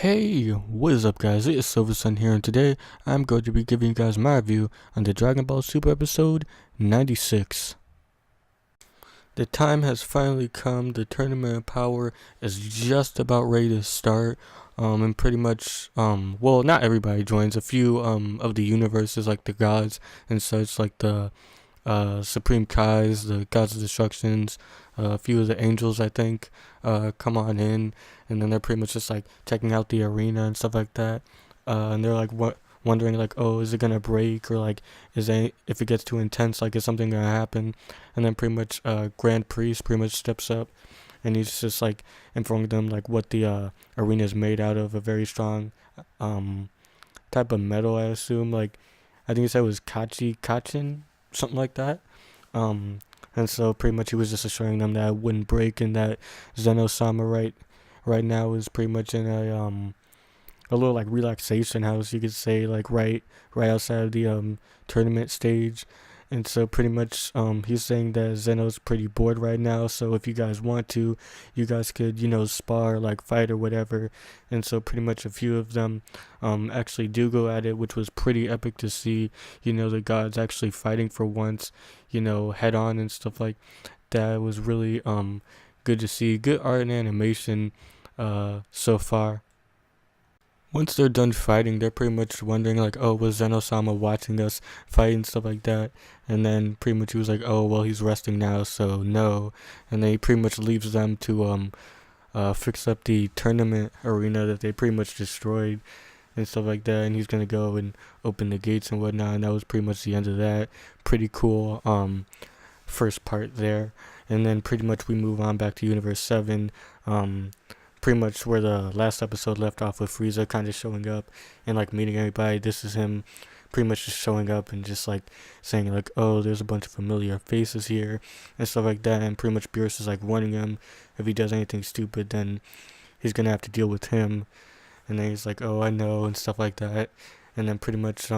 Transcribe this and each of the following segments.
Hey, what is up guys? It is Silver Sun here, and today I'm going to be giving you guys my review on the Dragon Ball Super episode 96. The time has finally come. The Tournament of Power is just about ready to start. And pretty much, well, not everybody joins. A few of the universes, like the gods and such, like the Supreme Kais, the Gods of Destructions, a few of the angels, I think, come on in, and then they're pretty much just like checking out the arena and stuff like that. And they're like wondering like, oh, is it gonna break, or like, if it gets too intense, like, is something gonna happen? And then pretty much, Grand Priest pretty much steps up, and he's just like informing them like what the arena is made out of, a very strong type of metal, I assume. Like, I think he said it was Kachin, something like that. Um, and so pretty much he was just assuring them that it wouldn't break, and that Zeno-sama right now is pretty much in a little like relaxation house, you could say, like right outside of the tournament stage. And so pretty much he's saying that Zeno's pretty bored right now, so if you guys want to, you guys could, spar, like fight or whatever. And so pretty much a few of them actually do go at it, which was pretty epic to see, the gods actually fighting for once, head on and stuff like that. It was really good to see. Good art and animation so far. Once they're done fighting, they're pretty much wondering like, oh, was Zeno-sama watching us fight and stuff like that? And then pretty much he was like, oh, well, he's resting now, so no. And then he pretty much leaves them to fix up the tournament arena that they pretty much destroyed and stuff like that. And he's gonna go and open the gates and whatnot. And that was pretty much the end of that. Pretty cool first part there. And then pretty much we move on back to Universe 7. Pretty much where the last episode left off, with Frieza kind of showing up and like meeting everybody. This is him pretty much just showing up and just like saying like, oh, there's a bunch of familiar faces here and stuff like that. And pretty much Beerus is like warning him, if he does anything stupid, then he's gonna have to deal with him. And then he's like, oh, I know, and stuff like that. And then pretty much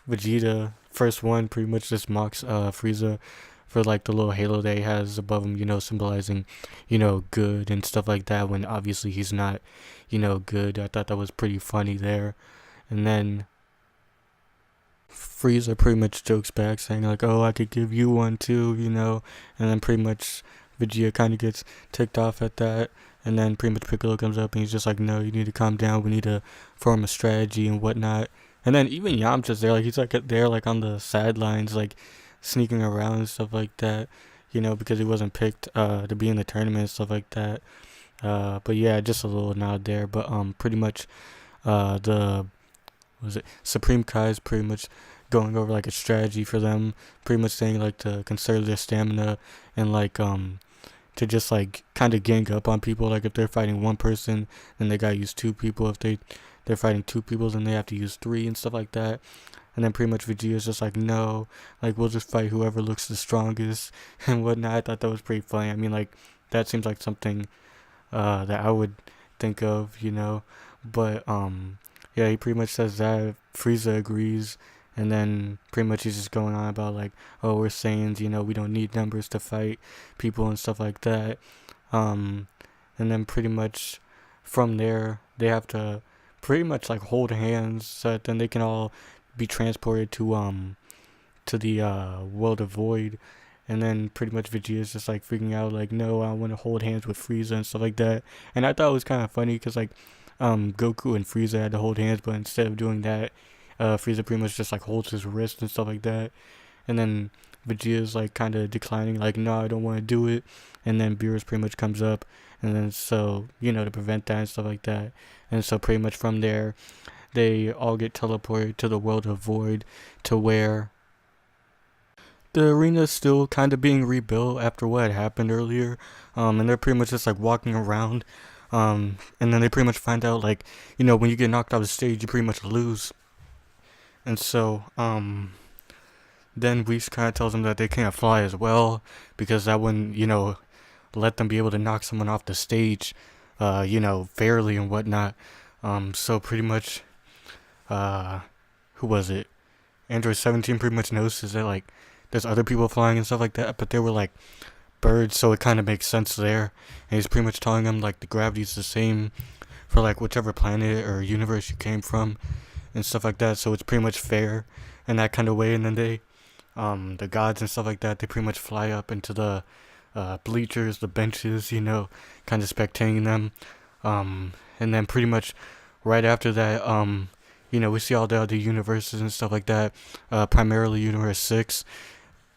Vegeta, first one, pretty much just mocks Frieza for like the little halo that he has above him, symbolizing, good and stuff like that, when obviously he's not, good. I thought that was pretty funny there. And then Frieza pretty much jokes back, saying like, oh, I could give you one too, and then pretty much Vegeta kind of gets ticked off at that. And then pretty much Piccolo comes up and he's just like, no, you need to calm down, we need to form a strategy and whatnot. And then even Yamcha's there, like he's like there like on the sidelines, like sneaking around and stuff like that, because he wasn't picked to be in the tournament and stuff like that. But yeah, just a little nod there. But pretty much the was it Supreme Kai is pretty much going over like a strategy for them, pretty much saying like to conserve their stamina and like to just like kind of gang up on people. Like if they're fighting one person, then they gotta use two people. If they're fighting two people, then they have to use three and stuff like that. And then pretty much Vegeta's just like, no, like we'll just fight whoever looks the strongest and whatnot. I thought that was pretty funny. I mean, like that seems like something that I would think of, But yeah, he pretty much says that. Frieza agrees, and then pretty much he's just going on about like, oh, we're Saiyans, we don't need numbers to fight people and stuff like that. And then pretty much from there they have to pretty much like hold hands so that then they can all be transported to the world of Void. And then pretty much Vegeta's just like freaking out, like, no, I want to hold hands with Frieza and stuff like that. And I thought it was kind of funny because like Goku and Frieza had to hold hands, but instead of doing that, Frieza pretty much just like holds his wrist and stuff like that. And then Vegeta's like kind of declining, like, no, I don't want to do it. And then Beerus pretty much comes up, and then so to prevent that and stuff like that. And so pretty much from there, they all get teleported to the world of Void, to where the arena is still kind of being rebuilt after what had happened earlier. And they're pretty much just like walking around. And then they pretty much find out like, when you get knocked off the stage, you pretty much lose. And so, then Whis kind of tells them that they can't fly as well, because that wouldn't, let them be able to knock someone off the stage, fairly and whatnot. So pretty much, who was it? Android 17 pretty much notices that like there's other people flying and stuff like that, but they were like birds, so it kind of makes sense there. And he's pretty much telling them like the gravity's the same for like whichever planet or universe you came from and stuff like that. So it's pretty much fair in that kind of way. And then the gods and stuff like that, they pretty much fly up into the bleachers, the benches, kind of spectating them. And then pretty much right after that, we see all the other universes and stuff like that, primarily Universe 6,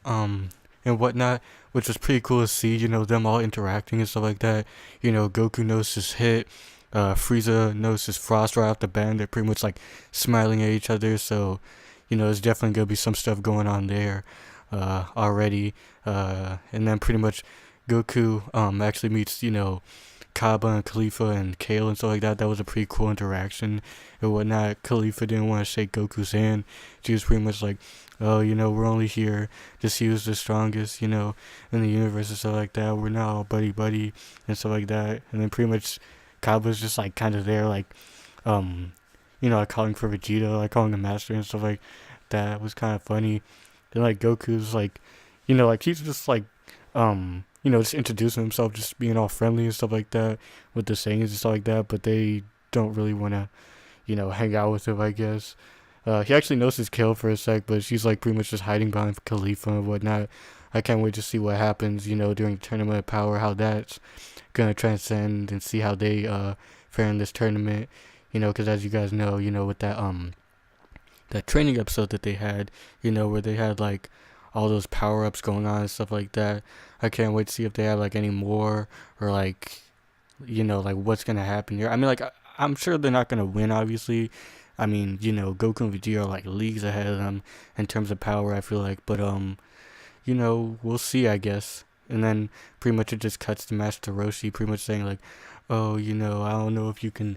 and whatnot, which was pretty cool to see, them all interacting and stuff like that. Goku knows his hit, Frieza knows his frost right off the bat, and they're pretty much like smiling at each other, so, there's definitely gonna be some stuff going on there, already, and then pretty much Goku, actually meets, Kaba and Khalifa and Kale and stuff like that. That was a pretty cool interaction and whatnot. Khalifa didn't want to shake Goku's hand. She was pretty much like, oh, we're only here to see who's the strongest, in the universe and stuff like that. We're not all buddy and stuff like that. And then pretty much Kaba's just like kind of there, like, like calling for Vegeta, like calling him master and stuff like that. It was kind of funny. And like Goku's like, like he's just like, just introducing himself, just being all friendly and stuff like that with the sayings and stuff like that, but they don't really want to, hang out with him, I guess. He actually notices Kale for a sec, but she's like pretty much just hiding behind Khalifa and whatnot. I can't wait to see what happens, during Tournament of Power, how that's gonna transcend and see how they fare in this tournament, because as you guys know, with that training episode that they had, where they had like all those power-ups going on and stuff like that. I can't wait to see if they have like any more, or like, like what's gonna happen here. I mean, like, I'm sure they're not gonna win, obviously. I mean, Goku and Vegeta are like leagues ahead of them in terms of power, I feel like, but we'll see, I guess. And then pretty much it just cuts to Master Roshi pretty much saying like, oh, I don't know if you can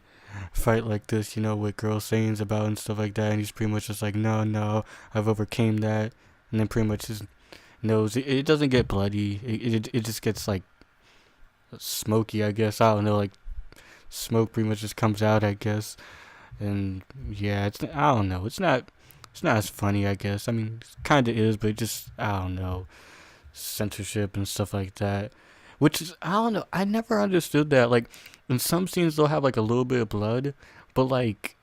fight like this, with Girl Saiyans about and stuff like that. And he's pretty much just like, no, I've overcame that. And then pretty much his nose, it doesn't get bloody. It just gets like smoky, I guess. I don't know, like smoke pretty much just comes out, I guess. And yeah, I don't know. It's not as funny, I guess. I mean, it kind of is, but it just, I don't know, censorship and stuff like that. Which is, I don't know. I never understood that. Like, in some scenes they'll have like a little bit of blood, but like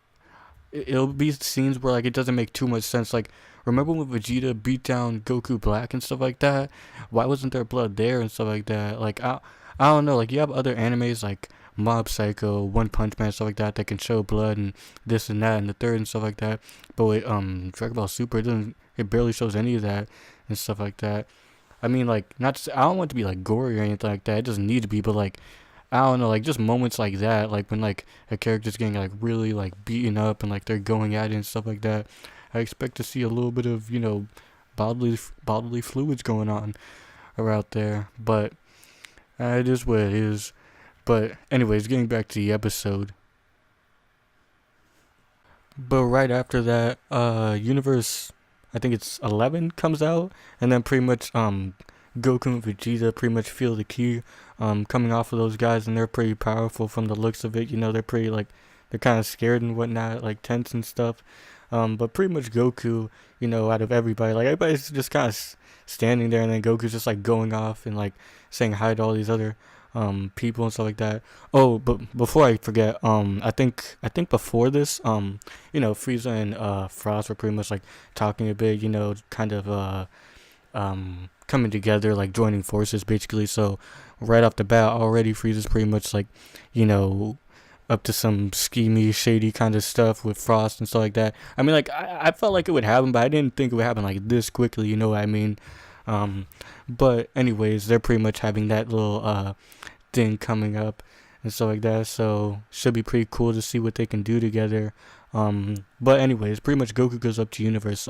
it'll be scenes where like it doesn't make too much sense. Like, remember when Vegeta beat down Goku Black and stuff like that? Why wasn't there blood there and stuff like that? Like, I don't know. Like, you have other animes like Mob Psycho, One Punch Man, stuff like that can show blood and this and that and the third and stuff like that. But with Dragon Ball Super, it barely shows any of that and stuff like that. I mean, like, I don't want it to be like gory or anything like that. It doesn't need to be, but like, I don't know, like just moments like that, like when like a character's getting like really like beaten up and like they're going at it and stuff like that. I expect to see a little bit of, bodily fluids going on around there, but it is what it is. But anyways, getting back to the episode. But right after that, Universe, I think it's 11 comes out, and then pretty much Goku and Vegeta pretty much feel the ki coming off of those guys, and they're pretty powerful from the looks of it. They're pretty like, they're kind of scared and whatnot, like tense and stuff. But pretty much Goku, out of everybody, like everybody's just kind of standing there, and then Goku's just like going off and like saying hi to all these other people and stuff like that. Oh, but before I forget, I think before this, Frieza and Frost were pretty much like talking a bit, kind of coming together, like joining forces basically. So right off the bat already, Frieza's pretty much like, up to some schemy, shady kind of stuff with Frost and stuff like that. I mean, like, I felt like it would happen, but I didn't think it would happen like this quickly, you know what I mean? But anyways, they're pretty much having that little thing coming up and stuff like that, so should be pretty cool to see what they can do together. But anyways, pretty much Goku goes up to Universe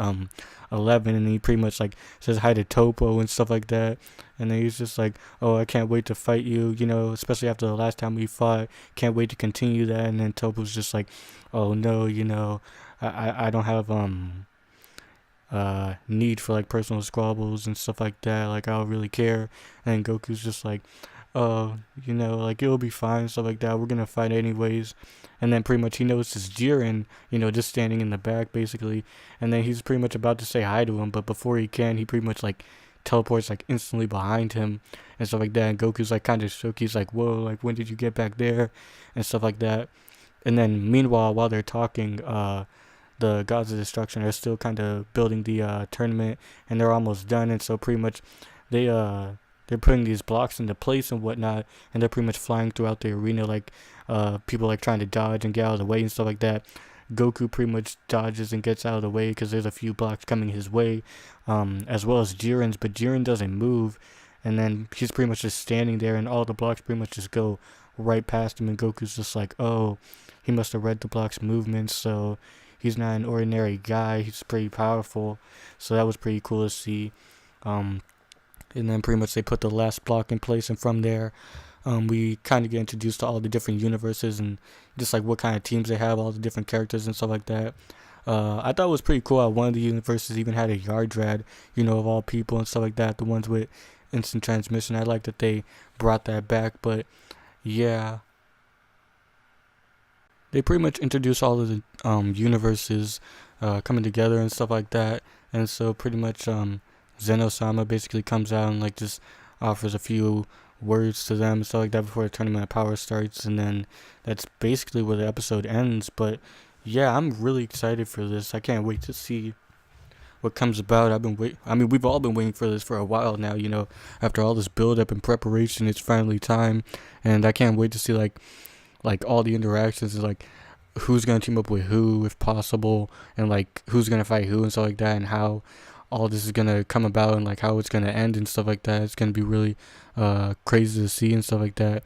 11, and he pretty much like says hi to Toppo and stuff like that, and then he's just like, oh, I can't wait to fight you, especially after the last time we fought, can't wait to continue that. And then Toppo's just like, oh no, I don't have need for like personal squabbles and stuff like that, like I don't really care. And Goku's just like, oh, like it'll be fine, stuff like that, we're gonna fight anyways. And then pretty much he notices Jiren, just standing in the back basically, and then he's pretty much about to say hi to him, but before he can, he pretty much like teleports like instantly behind him and stuff like that. And Goku's like kind of shook, he's like, whoa, like when did you get back there and stuff like that. And then meanwhile, while they're talking, the Gods of Destruction are still kind of building the tournament, and they're almost done. And so pretty much they they're putting these blocks into place and whatnot, and they're pretty much flying throughout the arena, like people like trying to dodge and get out of the way and stuff like that. Goku pretty much dodges and gets out of the way because there's a few blocks coming his way, as well as Jiren's, but Jiren doesn't move, and then he's pretty much just standing there, and all the blocks pretty much just go right past him, and Goku's just like, oh, he must have read the block's movements, so he's not an ordinary guy, he's pretty powerful, so that was pretty cool to see. And then pretty much they put the last block in place, and from there, we kind of get introduced to all the different universes and just like what kind of teams they have, all the different characters and stuff like that. I thought it was pretty cool how one of the universes even had a Yardrad, of all people and stuff like that, the ones with instant transmission. I like that they brought that back, but yeah. They pretty much introduce all of the universes coming together and stuff like that, and so pretty much Zeno-sama basically comes out and like just offers a few words to them and stuff like that before the tournament of power starts, and then that's basically where the episode ends. But yeah, I'm really excited for this. I can't wait to see what comes about. We've all been waiting for this for a while now, after all this build up and preparation, it's finally time, and I can't wait to see like all the interactions, and like who's gonna team up with who if possible, and like who's gonna fight who and stuff like that, and how all this is gonna come about, and like how it's gonna end and stuff like that. It's gonna be really crazy to see and stuff like that.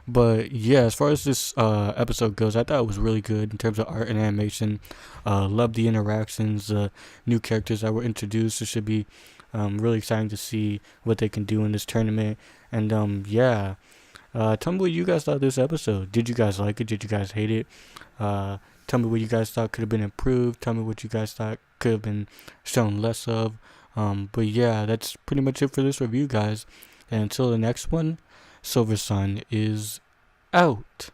But yeah, as far as this episode goes, I thought it was really good in terms of art and animation. Love the interactions, new characters that were introduced. It should be really exciting to see what they can do in this tournament. And yeah, tell me what you guys thought of this episode. Did you guys like it? Did you guys hate it? Tell me what you guys thought could have been improved. Tell me what you guys thought could have been shown less of. But yeah, that's pretty much it for this review, guys. And until the next one, Silver Sun is out.